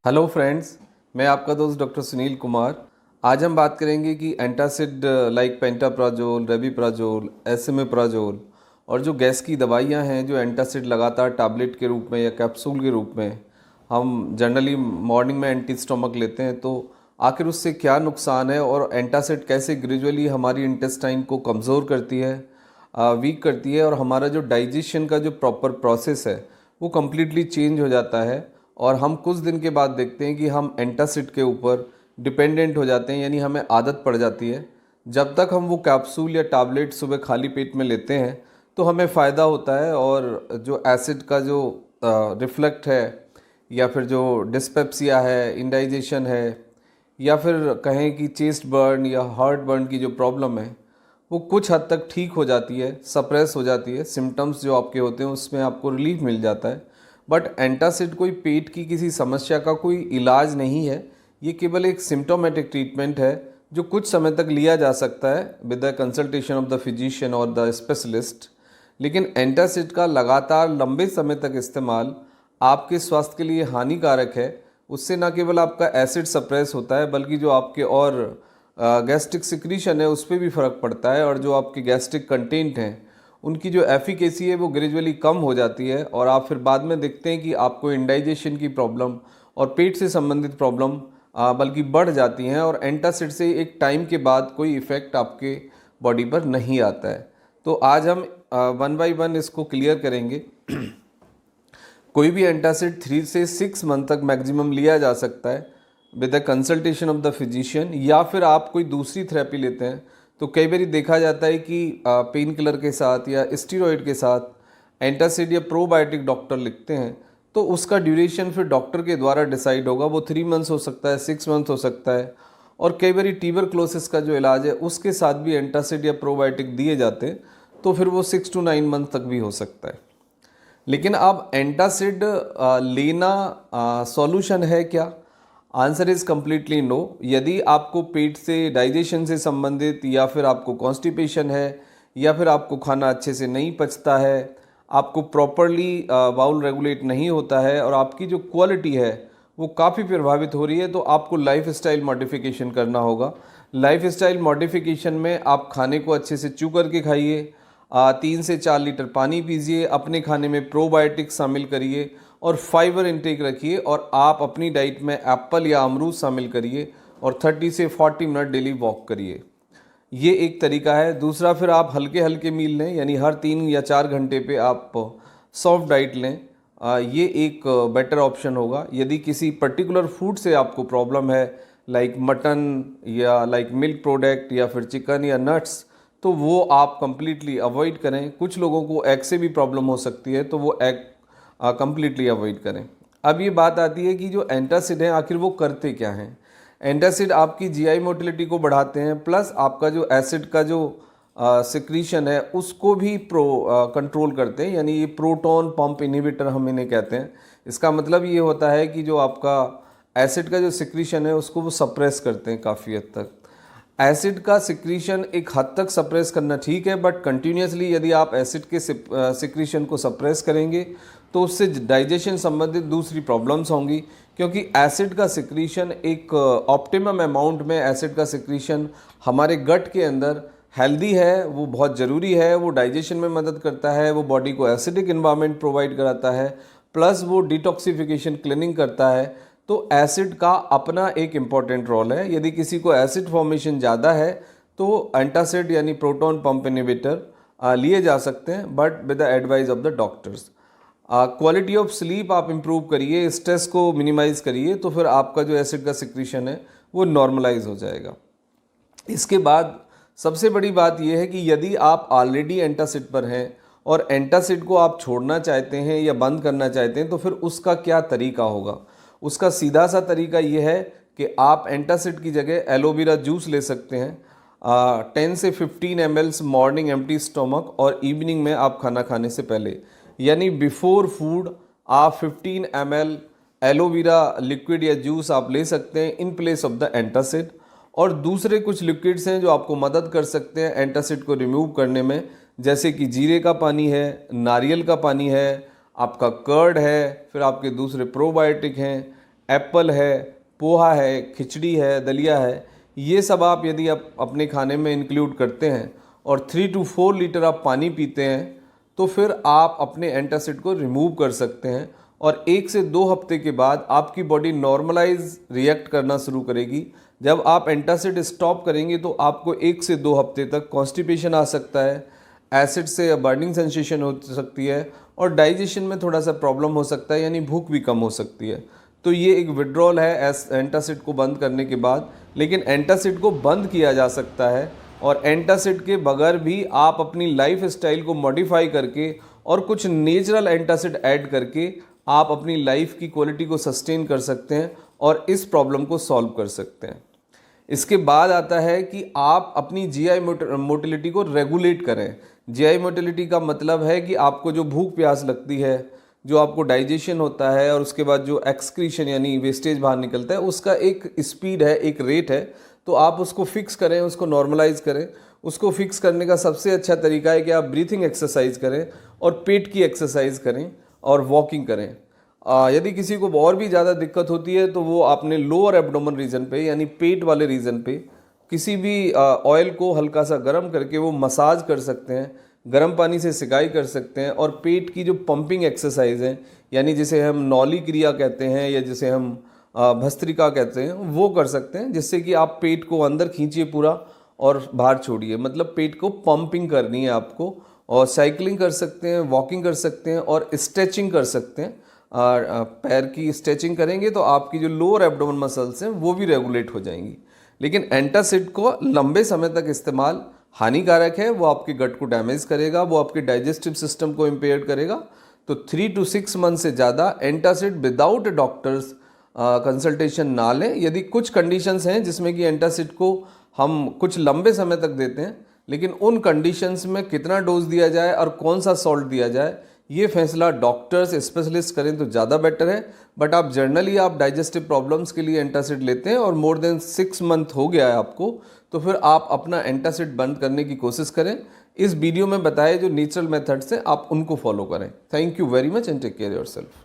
Hello friends, मैं आपका दोस्त डॉक्टर सुनील कुमार। आज हम बात करेंगे कि एंटासिड लाइक पेंटाप्राजोल, रेबिप्राजोल, एसएमएप्राजोल और जो गैस की दवाइयां हैं जो एंटासिड लगातार टैबलेट के रूप में या कैप्सूल के रूप में हम जनरली मॉर्निंग में एंटी स्टोमक लेते हैं, तो आखिर उससे क्या नुकसान है और एंटासिड कैसे ग्रेजुअली हमारी इंटेस्टाइन को कमज़ोर करती है, वीक करती है और हमारा जो डाइजेशन का जो प्रॉपर प्रोसेस है वो कम्प्लीटली चेंज हो जाता है। और हम कुछ दिन के बाद देखते हैं कि हम एंटासिड के ऊपर डिपेंडेंट हो जाते हैं, यानी हमें आदत पड़ जाती है। जब तक हम वो कैप्सूल या टैबलेट सुबह खाली पेट में लेते हैं तो हमें फ़ायदा होता है, और जो एसिड का जो रिफ्लेक्ट है या फिर जो डिस्पेप्सिया है, इंडाइजेशन है, या फिर कहें कि चेस्ट बर्न या हार्ट बर्न की जो प्रॉब्लम है वो कुछ हद तक ठीक हो जाती है, सप्रेस हो जाती है। सिम्टम्स जो आपके होते हैं उसमें आपको रिलीफ मिल जाता है। बट एंटासिड कोई पेट की किसी समस्या का कोई इलाज नहीं है, ये केवल एक सिम्टोमेटिक ट्रीटमेंट है जो कुछ समय तक लिया जा सकता है with the consultation of the physician और द स्पेशलिस्ट। लेकिन एंटासिड का लगातार लंबे समय तक इस्तेमाल आपके स्वास्थ्य के लिए हानिकारक है। उससे न केवल आपका एसिड सप्रेस होता है बल्कि जो आपके और गैस्ट्रिक सिक्रीशन है उस पर भी फ़र्क पड़ता है, और जो आपके गैस्ट्रिक कंटेंट हैं उनकी जो एफिकेसी है वो ग्रेजुअली कम हो जाती है, और आप फिर बाद में देखते हैं कि आपको इंडाइजेशन की प्रॉब्लम और पेट से संबंधित प्रॉब्लम बल्कि बढ़ जाती हैं, और एंटासिड से एक टाइम के बाद कोई इफ़ेक्ट आपके बॉडी पर नहीं आता है। तो आज हम वन बाय वन इसको क्लियर करेंगे। कोई भी एंटासिड 3 से 6 मंथ तक मैक्सिमम लिया जा सकता है with the consultation of the physician, या फिर आप कोई दूसरी थेरेपी लेते हैं तो कई बार देखा जाता है कि पेन किलर के साथ या स्टीरॉयड के साथ एंटासिड या प्रोबायोटिक डॉक्टर लिखते हैं, तो उसका ड्यूरेशन फिर डॉक्टर के द्वारा डिसाइड होगा। वो 3 मंथ्स हो सकता है, 6 मंथ हो सकता है, और कई बार ट्यूबरक्लोसिस का जो इलाज है उसके साथ भी एंटासिड या प्रोबायोटिक दिए जाते हैं, तो फिर वो 6 to 9 मंथ तक भी हो सकता है। लेकिन अब एंटासिड लेना सॉल्यूशन है क्या? Answer is completely no. यदि आपको पेट से डाइजेशन से संबंधित, या फिर आपको कॉन्स्टिपेशन है, या फिर आपको खाना अच्छे से नहीं पचता है, आपको प्रॉपरली बाउल रेगुलेट नहीं होता है, और आपकी जो क्वालिटी है वो काफ़ी प्रभावित हो रही है, तो आपको लाइफ स्टाइल मॉडिफिकेशन करना होगा। लाइफ स्टाइल मॉडिफिकेशन में आप खाने को अच्छे से च्यू करके खाइए, 3 से 4 लीटर पानी पीजिए, अपने खाने में प्रोबायोटिक्स शामिल करिए और फाइबर इंटेक रखिए, और आप अपनी डाइट में एप्पल या अमरूद शामिल करिए, और 30 से 40 मिनट डेली वॉक करिए। ये एक तरीका है। दूसरा, फिर आप हल्के हल्के मील लें, यानी हर 3 या 4 घंटे पे आप सॉफ्ट डाइट लें। ये एक बेटर ऑप्शन होगा। यदि किसी पर्टिकुलर फूड से आपको प्रॉब्लम है, लाइक मटन या लाइक मिल्क प्रोडक्ट या फिर चिकन या नट्स, तो वो आप कंप्लीटली अवॉइड करें। कुछ लोगों को एग से भी प्रॉब्लम हो सकती है, तो वो एग कंप्लीटली अवॉइड करें। अब ये बात आती है कि जो एंटासिड है आखिर वो करते क्या हैं। एंटासिड आपकी जीआई मोटिलिटी को बढ़ाते हैं, प्लस आपका जो एसिड का जो सिक्रीशन है उसको भी कंट्रोल करते हैं, यानी ये प्रोटॉन पंप इनहिबिटर हम इन्हें कहते हैं। इसका मतलब ये होता है कि जो आपका एसिड का जो सिक्रीशन है उसको वो सप्रेस करते हैं काफ़ी हद तक। एसिड का सिक्रीशन एक हद तक सप्रेस करना ठीक है, बट कंटिन्यूसली यदि आप एसिड के सिक्रीशन को सप्रेस करेंगे तो उससे डाइजेशन संबंधित दूसरी प्रॉब्लम्स होंगी, क्योंकि एसिड का सिक्रीशन एक ऑप्टिमम अमाउंट में एसिड का सिक्रीशन हमारे गट के अंदर हेल्दी है, वो बहुत ज़रूरी है। वो डाइजेशन में मदद करता है, वो बॉडी को एसिडिक इन्वायरमेंट प्रोवाइड कराता है, प्लस वो डिटॉक्सिफिकेशन क्लीनिंग करता है। तो एसिड का अपना एक इम्पॉर्टेंट रोल है। यदि किसी को एसिड फॉर्मेशन ज़्यादा है तो एंटासिड यानी प्रोटॉन पंप इनहिबिटर लिए जा सकते हैं, but with the advice of the doctors. Quality of sleep आप इम्प्रूव करिए, स्ट्रेस को मिनिमाइज़ करिए, तो फिर आपका जो एसिड का सिक्रीशन है वो नॉर्मलाइज हो जाएगा। इसके बाद सबसे बड़ी बात यह है कि यदि आप ऑलरेडी एंटासिड पर हैं और एंटासिड को आप छोड़ना चाहते हैं या बंद करना चाहते हैं, तो फिर उसका क्या तरीका होगा। उसका सीधा सा तरीका ये है कि आप एंटासिड की जगह एलोवेरा जूस ले सकते हैं। 10 से 15 ml मॉर्निंग एम्प्टी स्टोमक और इवनिंग में आप खाना खाने से पहले, यानी बिफोर फूड आप 15 ml एलोवेरा लिक्विड या जूस आप ले सकते हैं in place of the antacid. और दूसरे कुछ लिक्विड्स हैं जो आपको मदद कर सकते हैं एंटासिड को रिमूव करने में, जैसे कि जीरे का पानी है, नारियल का पानी है, आपका कर्ड है, फिर आपके दूसरे प्रोबायोटिक हैं, एप्पल है, पोहा है, खिचड़ी है, दलिया है, ये सब आप यदि आप अपने खाने में इंक्लूड करते हैं और 3 to 4 लीटर आप पानी पीते हैं तो फिर आप अपने एंटासिड को रिमूव कर सकते हैं और 1 से 2 हफ्ते के बाद आपकी बॉडी नॉर्मलाइज रिएक्ट करना शुरू करेगी। जब आप एंटासिड स्टॉप करेंगे तो आपको 1 से 2 हफ्ते तक कॉन्स्टिपेशन आ सकता है, एसिड से बर्निंग सेंसेशन हो सकती है और डाइजेशन में थोड़ा सा प्रॉब्लम हो सकता है, यानी भूख भी कम हो सकती है। तो ये एक विड्रॉल है एंटासिड को बंद करने के बाद। लेकिन एंटासिड को बंद किया जा सकता है और एंटासिड के बगैर भी आप अपनी लाइफ स्टाइल को मॉडिफाई करके और कुछ नेचुरल एंटासिड ऐड करके आप अपनी लाइफ की क्वालिटी को सस्टेन कर सकते हैं और इस प्रॉब्लम को सॉल्व कर सकते हैं। इसके बाद आता है कि आप अपनी जीआई मोटिलिटी को रेगुलेट करें। जीआई मोटिलिटी का मतलब है कि आपको जो भूख प्यास लगती है, जो आपको डाइजेशन होता है और उसके बाद जो एक्सक्रीशन यानी वेस्टेज बाहर निकलता है, उसका एक स्पीड है, एक रेट है। तो आप उसको फिक्स करें, उसको नॉर्मलाइज करें। उसको फिक्स करने का सबसे अच्छा तरीका है कि आप ब्रीथिंग एक्सरसाइज करें और पेट की एक्सरसाइज करें और वॉकिंग करें। यदि किसी को और भी ज़्यादा दिक्कत होती है तो वो आपने लोअर एब्डोमेन रीजन पे यानी पेट वाले रीजन पे किसी भी ऑयल को हल्का सा गर्म करके वो मसाज कर सकते हैं, गर्म पानी से सिकाई कर सकते हैं और पेट की जो पंपिंग एक्सरसाइज है यानी जिसे हम नौली क्रिया कहते हैं या जिसे हम भस्त्रिका कहते हैं, वो कर सकते हैं, जिससे कि आप पेट को अंदर खींचिए पूरा और बाहर छोड़िए। मतलब पेट को पंपिंग करनी है आपको। और साइकिलिंग कर सकते हैं, वॉकिंग कर सकते हैं और स्ट्रेचिंग कर सकते हैं। पैर की स्ट्रेचिंग करेंगे तो आपकी जो लोअर एब्डोमेन मसल्स हैं वो भी रेगुलेट हो जाएंगी। लेकिन एंटासिड को लंबे समय तक इस्तेमाल हानिकारक है, वो आपके गट को डैमेज करेगा, वो आपके डाइजेस्टिव सिस्टम को इम्पेयर करेगा। तो 3 to 6 मंथ से ज़्यादा एंटासिड विदाउट डॉक्टर्स कंसल्टेशन ना लें। यदि कुछ कंडीशंस हैं जिसमें कि एंटासिड को हम कुछ लंबे समय तक देते हैं, लेकिन उन कंडीशंस में कितना डोज दिया जाए और कौन सा सॉल्ट दिया जाए ये फैसला डॉक्टर्स स्पेशलिस्ट करें तो ज़्यादा बेटर है। बट आप जनरली आप डाइजेस्टिव प्रॉब्लम्स के लिए एंटासिड लेते हैं और मोर देन 6 मंथ हो गया है आपको, तो फिर आप अपना एंटासिड बंद करने की कोशिश करें। इस वीडियो में बताए जो नेचुरल मेथड्स हैं आप उनको फॉलो करें। Thank you very much and take care yourself.